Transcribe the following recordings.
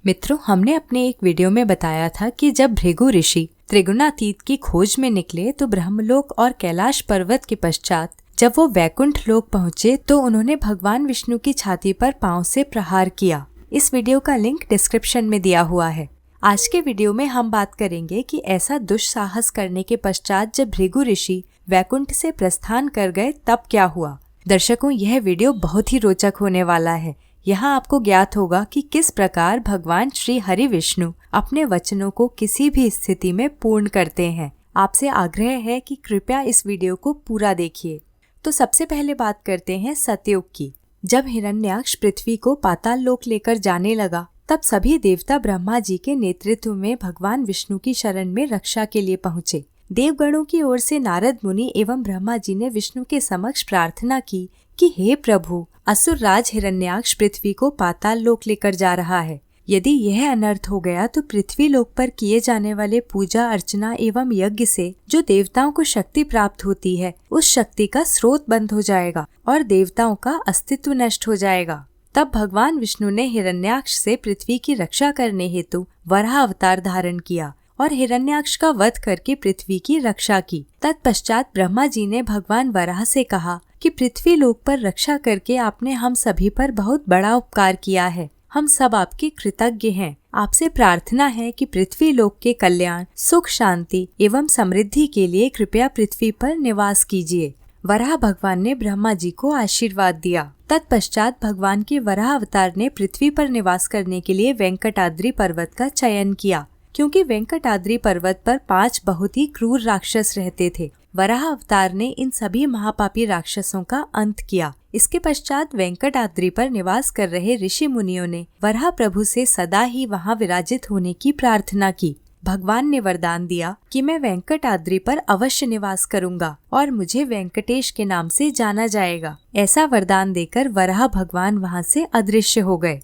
मित्रों, हमने अपने एक वीडियो में बताया था कि जब भृगु ऋषि त्रिगुणातीत की खोज में निकले तो ब्रह्मलोक और कैलाश पर्वत के पश्चात जब वो वैकुंठ लोक पहुँचे तो उन्होंने भगवान विष्णु की छाती पर पांव से प्रहार किया। इस वीडियो का लिंक डिस्क्रिप्शन में दिया हुआ है। आज के वीडियो में हम बात करेंगे कि ऐसा दुस्साहस करने के पश्चात जब भृगु ऋषि वैकुंठ से प्रस्थान कर गए तब क्या हुआ। दर्शकों, यह वीडियो बहुत ही रोचक होने वाला है। यहाँ आपको ज्ञात होगा कि किस प्रकार भगवान श्री हरि विष्णु अपने वचनों को किसी भी स्थिति में पूर्ण करते हैं। आपसे आग्रह है कि कृपया इस वीडियो को पूरा देखिए। तो सबसे पहले बात करते हैं सतयुग की। जब हिरण्याक्ष पृथ्वी को पाताल लोक लेकर जाने लगा तब सभी देवता ब्रह्मा जी के नेतृत्व में भगवान विष्णु की शरण में रक्षा के लिए पहुँचे। देवगणों की ओर से नारद मुनि एवं ब्रह्मा जी ने विष्णु के समक्ष प्रार्थना की कि हे प्रभु, असुर राज हिरण्याक्ष पृथ्वी को पाताल लोक लेकर जा रहा है। यदि यह अनर्थ हो गया तो पृथ्वी लोक पर किए जाने वाले पूजा अर्चना एवं यज्ञ से जो देवताओं को शक्ति प्राप्त होती है उस शक्ति का स्रोत बंद हो जाएगा और देवताओं का अस्तित्व नष्ट हो जाएगा। तब भगवान विष्णु ने हिरण्याक्ष से पृथ्वी की रक्षा करने हेतु वराह अवतार धारण किया और हिरण्याक्ष का वध करके पृथ्वी की रक्षा की। तत्पश्चात ब्रह्मा जी ने भगवान वराह से कहा कि पृथ्वी लोक पर रक्षा करके आपने हम सभी पर बहुत बड़ा उपकार किया है। हम सब आपके कृतज्ञ हैं। आपसे प्रार्थना है कि पृथ्वी लोक के कल्याण, सुख, शांति एवं समृद्धि के लिए कृपया पृथ्वी पर निवास कीजिए। वराह भगवान ने ब्रह्मा जी को आशीर्वाद दिया। तत्पश्चात भगवान के वराह अवतार ने पृथ्वी पर निवास करने के लिए वेंकटाद्रि पर्वत का चयन किया, क्योंकि वेंकटाद्रि पर्वत पर 5 बहुत ही क्रूर राक्षस रहते थे। वराह अवतार ने इन सभी महापापी राक्षसों का अंत किया। इसके पश्चात वेंकटाद्रि पर निवास कर रहे ऋषि मुनियों ने वराह प्रभु से सदा ही वहां विराजित होने की प्रार्थना की। भगवान ने वरदान दिया कि मैं वेंकटाद्रि पर अवश्य निवास करूंगा और मुझे वेंकटेश के नाम से जाना जाएगा। ऐसा वरदान देकर वराह भगवान वहां से अदृश्य हो गए।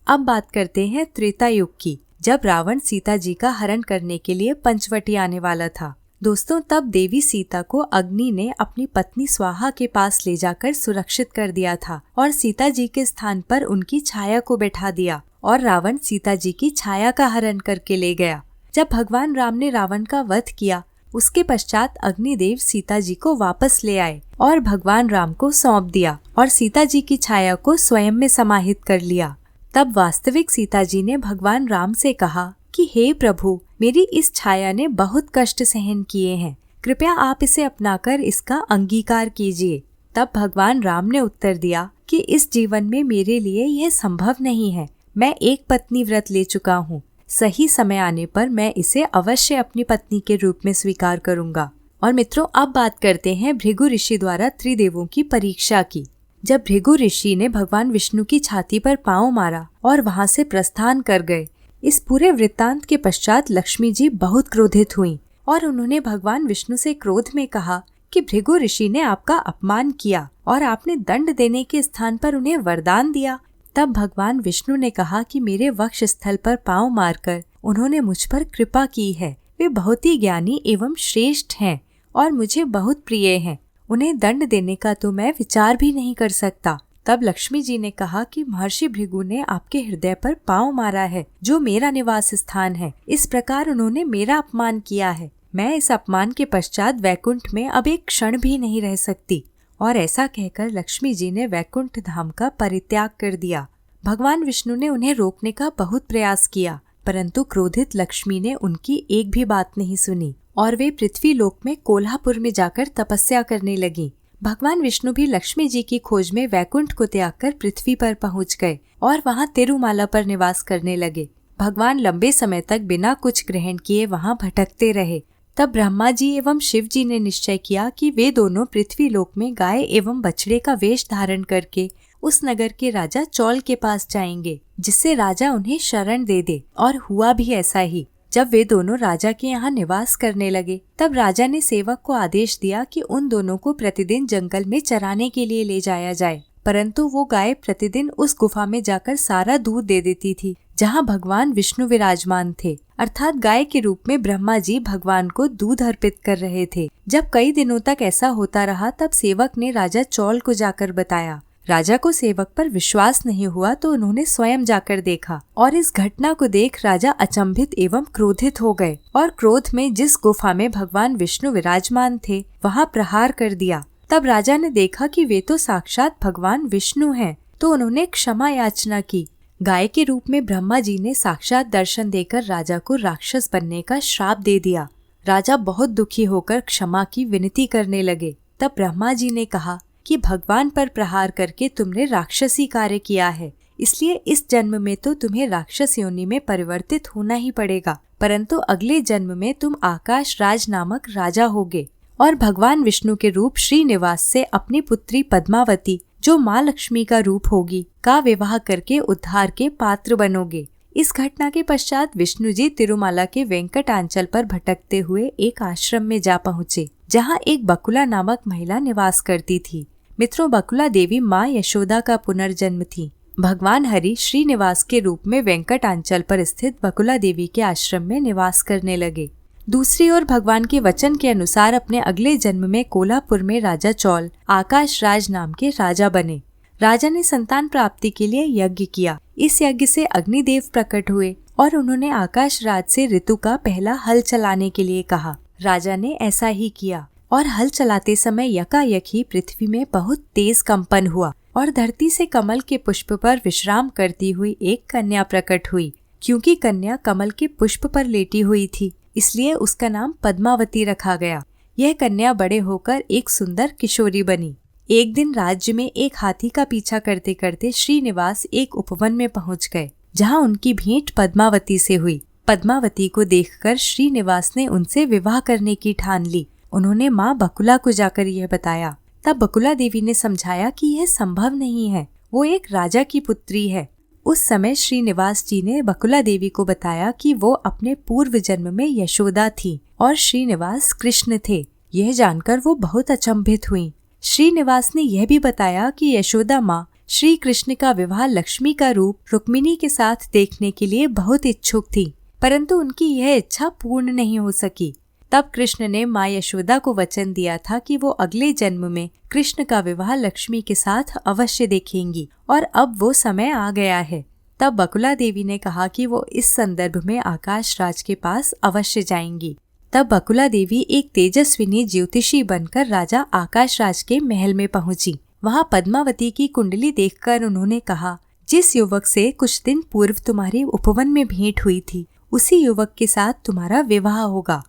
अब बात करते हैं त्रेता युग की, जब रावण सीता जी का हरण करने के लिए पंचवटी आने वाला था। दोस्तों, तब देवी सीता को अग्नि ने अपनी पत्नी स्वाहा के पास ले जाकर सुरक्षित कर दिया था और सीता जी के स्थान पर उनकी छाया को बैठा दिया और रावण सीता जी की छाया का हरण करके ले गया। जब भगवान राम ने रावण का वध किया उसके पश्चात अग्निदेव सीता जी को वापस ले आए और भगवान राम को सौंप दिया और सीता जी की छाया को स्वयं में समाहित कर लिया। तब वास्तविक सीता जी ने भगवान राम से कहा कि हे प्रभु, मेरी इस छाया ने बहुत कष्ट सहन किए हैं, कृपया आप इसे अपनाकर इसका अंगीकार कीजिए। तब भगवान राम ने उत्तर दिया कि इस जीवन में मेरे लिए यह संभव नहीं है। मैं एक पत्नी व्रत ले चुका हूँ। सही समय आने पर मैं इसे अवश्य अपनी पत्नी के रूप में स्वीकार करूँगा। और मित्रों, अब बात करते हैं भृगु ऋषि द्वारा त्रिदेवों की परीक्षा की। जब भृगु ऋषि ने भगवान विष्णु की छाती पर पांव मारा और वहां से प्रस्थान कर गए, इस पूरे वृत्तांत के पश्चात लक्ष्मी जी बहुत क्रोधित हुईं और उन्होंने भगवान विष्णु से क्रोध में कहा कि भृगु ऋषि ने आपका अपमान किया और आपने दंड देने के स्थान पर उन्हें वरदान दिया। तब भगवान विष्णु ने कहा कि मेरे वक्ष स्थल पर पांव मारकर उन्होंने मुझ पर कृपा की है। वे बहुत ही ज्ञानी एवं श्रेष्ठ हैं और मुझे बहुत प्रिय हैं। उन्हें दंड देने का तो मैं विचार भी नहीं कर सकता। तब लक्ष्मी जी ने कहा कि महर्षि भृगु ने आपके हृदय पर पांव मारा है, जो मेरा निवास स्थान है। इस प्रकार उन्होंने मेरा अपमान किया है। मैं इस अपमान के पश्चात वैकुंठ में अब एक क्षण भी नहीं रह सकती। और ऐसा कहकर लक्ष्मी जी ने वैकुंठ धाम का परित्याग कर दिया। भगवान विष्णु ने उन्हें रोकने का बहुत प्रयास किया, परंतु क्रोधित लक्ष्मी ने उनकी एक भी बात नहीं सुनी और वे पृथ्वी लोक में कोल्हापुर में जाकर तपस्या करने लगी। भगवान विष्णु भी लक्ष्मी जी की खोज में वैकुंठ को त्याग कर पृथ्वी पर पहुंच गए और वहां तिरुमाला पर निवास करने लगे। भगवान लंबे समय तक बिना कुछ ग्रहण किए वहां भटकते रहे। तब ब्रह्मा जी एवं शिव जी ने निश्चय किया कि वे दोनों पृथ्वी लोक में गाय एवं बछड़े का वेश धारण करके उस नगर के राजा चौल के पास जाएंगे, जिससे राजा उन्हें शरण दे दे। और हुआ भी ऐसा ही। जब वे दोनों राजा के यहाँ निवास करने लगे तब राजा ने सेवक को आदेश दिया कि उन दोनों को प्रतिदिन जंगल में चराने के लिए ले जाया जाए। परंतु वो गाय प्रतिदिन उस गुफा में जाकर सारा दूध दे देती थी जहाँ भगवान विष्णु विराजमान थे, अर्थात गाय के रूप में ब्रह्मा जी भगवान को दूध अर्पित कर रहे थे। जब कई दिनों तक ऐसा होता रहा तब सेवक ने राजा चौल को जाकर बताया। राजा को सेवक पर विश्वास नहीं हुआ तो उन्होंने स्वयं जाकर देखा और इस घटना को देख राजा अचंभित एवं क्रोधित हो गए और क्रोध में जिस गुफा में भगवान विष्णु विराजमान थे वहां प्रहार कर दिया। तब राजा ने देखा कि वे तो साक्षात भगवान विष्णु हैं, तो उन्होंने क्षमा याचना की। गाय के रूप में ब्रह्मा जी ने साक्षात दर्शन देकर राजा को राक्षस बनने का श्राप दे दिया। राजा बहुत दुखी होकर क्षमा की विनती करने लगे। तब ब्रह्मा जी ने कहा कि भगवान पर प्रहार करके तुमने राक्षसी कार्य किया है, इसलिए इस जन्म में तो तुम्हें राक्षस योनि में परिवर्तित होना ही पड़ेगा, परंतु अगले जन्म में तुम आकाश राज नामक राजा होगे और भगवान विष्णु के रूप श्रीनिवास से अपनी पुत्री पद्मावती, जो माँ लक्ष्मी का रूप होगी, का विवाह करके उद्धार के पात्र बनोगे। इस घटना के पश्चात विष्णु जी तिरुमाला के वेंकटांचल पर भटकते हुए एक आश्रम में जा पहुँचे, जहाँ एक बकुला नामक महिला निवास करती थी। मित्रों, बकुला देवी माँ यशोदा का पुनर्जन्म थी। भगवान हरि श्रीनिवास के रूप में वेंकटांचल पर स्थित बकुला देवी के आश्रम में निवास करने लगे। दूसरी ओर भगवान के वचन के अनुसार अपने अगले जन्म में कोल्हापुर में राजा चौल आकाश राज नाम के राजा बने। राजा ने संतान प्राप्ति के लिए यज्ञ किया। इस यज्ञ से अग्निदेव प्रकट हुए और उन्होंने आकाश राज से ऋतु का पहला हल चलाने के लिए कहा। राजा ने ऐसा ही किया और हल चलाते समय यकायक ही पृथ्वी में बहुत तेज कंपन हुआ और धरती से कमल के पुष्प पर विश्राम करती हुई एक कन्या प्रकट हुई। क्योंकि कन्या कमल के पुष्प पर लेटी हुई थी, इसलिए उसका नाम पद्मावती रखा गया। यह कन्या बड़े होकर एक सुंदर किशोरी बनी। एक दिन राज्य में एक हाथी का पीछा करते करते श्रीनिवास एक उपवन में पहुंच गए, जहां उनकी भेंट पद्मावती से हुई। पद्मावती को देखकर श्रीनिवास ने उनसे विवाह करने की ठान ली। उन्होंने माँ बकुला को जाकर यह बताया। तब बकुला देवी ने समझाया कि यह संभव नहीं है, वो एक राजा की पुत्री है। उस समय श्रीनिवास जी ने बकुला देवी को बताया कि वो अपने पूर्व जन्म में यशोदा थी और श्रीनिवास कृष्ण थे। यह जानकर वो बहुत अचंभित हुई। श्रीनिवास ने यह भी बताया कि यशोदा माँ श्री कृष्ण का विवाह लक्ष्मी का रूप रुक्मिणी के साथ देखने के लिए बहुत इच्छुक थी, परंतु उनकी यह इच्छा पूर्ण नहीं हो सकी। तब कृष्ण ने माँ यशोदा को वचन दिया था कि वो अगले जन्म में कृष्ण का विवाह लक्ष्मी के साथ अवश्य देखेंगी और अब वो समय आ गया है। तब बकुला देवी ने कहा कि वो इस संदर्भ में आकाश राज के पास अवश्य जाएंगी। तब बकुला देवी एक तेजस्विनी ज्योतिषी बनकर राजा आकाश राज के महल में पहुंची। वहां पद्मावती की कुंडली देखकर उन्होंने कहा, जिस युवक से कुछ दिन पूर्व तुम्हारी उपवन में भेंट हुई थी, उसी युवक के साथ तुम्हारा विवाह होगा।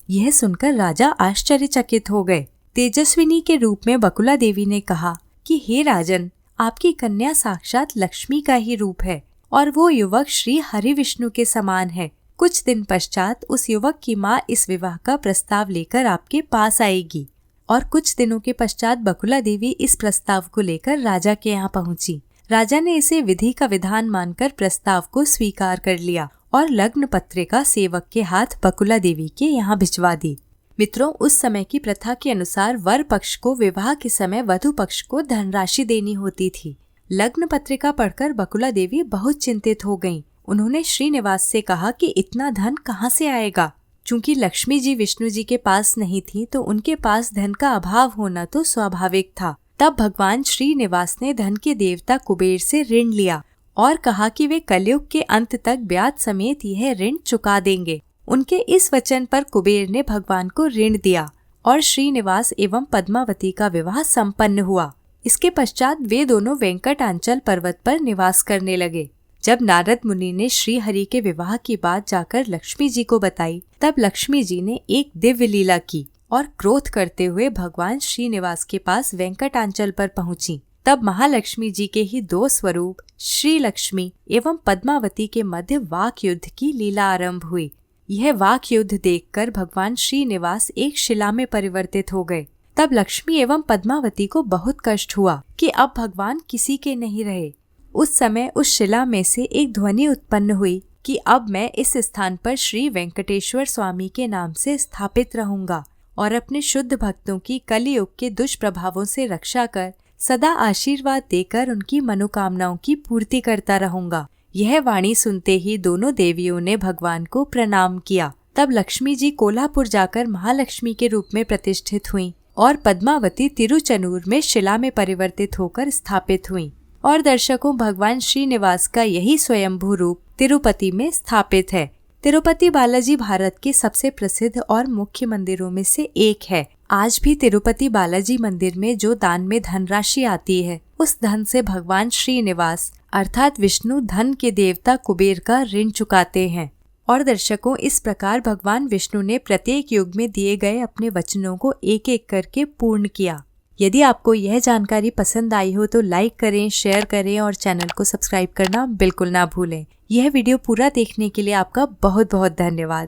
यह सुनकर राजा आश्चर्यचकित हो गए। तेजस्विनी के रूप में बकुला देवी ने कहा कि हे राजन, आपकी कन्या साक्षात लक्ष्मी का ही रूप है और वो युवक श्री हरि विष्णु के समान है। कुछ दिन पश्चात उस युवक की माँ इस विवाह का प्रस्ताव लेकर आपके पास आएगी। और कुछ दिनों के पश्चात बकुला देवी इस प्रस्ताव को लेकर राजा के यहाँ पहुँची। राजा ने इसे विधि का विधान मानकर प्रस्ताव को स्वीकार कर लिया और लग्न पत्रिका सेवक के हाथ बकुला देवी के यहाँ भिजवा दी। मित्रों, उस समय की प्रथा के अनुसार वर पक्ष को विवाह के समय वधु पक्ष को धनराशि देनी होती थी। लग्न पत्रिका पढ़कर बकुला देवी बहुत चिंतित हो गईं। उन्होंने श्रीनिवास से कहा कि इतना धन कहाँ से आएगा। चूंकि लक्ष्मी जी विष्णु जी के पास नहीं थी, तो उनके पास धन का अभाव होना तो स्वाभाविक था। तब भगवान श्रीनिवास ने धन के देवता कुबेर से ऋण लिया और कहा कि वे कलयुग के अंत तक ब्याज समेत यह ऋण चुका देंगे। उनके इस वचन पर कुबेर ने भगवान को ऋण दिया और श्रीनिवास एवं पद्मावती का विवाह संपन्न हुआ। इसके पश्चात वे दोनों वेंकटांचल पर्वत पर निवास करने लगे। जब नारद मुनि ने श्री हरि के विवाह की बात जाकर लक्ष्मी जी को बताई, तब लक्ष्मी जी ने एक दिव्य लीला की और क्रोध करते हुए भगवान श्रीनिवास के पास वेंकटांचल पर पहुंची। तब महालक्ष्मी जी के ही दो स्वरूप श्री लक्ष्मी एवं पद्मावती के मध्य वाक युद्ध की लीला आरंभ हुई। यह वाक युद्ध देखकर भगवान श्रीनिवास एक शिला में परिवर्तित हो गए। तब लक्ष्मी एवं पद्मावती को बहुत कष्ट हुआ कि अब भगवान किसी के नहीं रहे। उस समय उस शिला में से एक ध्वनि उत्पन्न हुई कि अब मैं इस स्थान पर श्री वेंकटेश्वर स्वामी के नाम से स्थापित रहूंगा और अपने शुद्ध भक्तों की कलियुग के दुष्प्रभावों से रक्षा कर सदा आशीर्वाद देकर उनकी मनोकामनाओं की पूर्ति करता रहूंगा। यह वाणी सुनते ही दोनों देवियों ने भगवान को प्रणाम किया। तब लक्ष्मी जी कोल्हापुर जाकर महालक्ष्मी के रूप में प्रतिष्ठित हुईं और पद्मावती तिरुचनूर में शिला में परिवर्तित होकर स्थापित हुईं। और दर्शकों, भगवान श्रीनिवास का यही स्वयंभू रूप तिरुपति में स्थापित है। तिरुपति बालाजी भारत के सबसे प्रसिद्ध और मुख्य मंदिरों में से एक है। आज भी तिरुपति बालाजी मंदिर में जो दान में धनराशि आती है, उस धन से भगवान श्रीनिवास अर्थात विष्णु धन के देवता कुबेर का ऋण चुकाते हैं। और दर्शकों, इस प्रकार भगवान विष्णु ने प्रत्येक युग में दिए गए अपने वचनों को एक एक करके पूर्ण किया। यदि आपको यह जानकारी पसंद आई हो तो लाइक करें, शेयर करें और चैनल को सब्सक्राइब करना बिल्कुल ना भूलें। यह वीडियो पूरा देखने के लिए आपका बहुत बहुत धन्यवाद।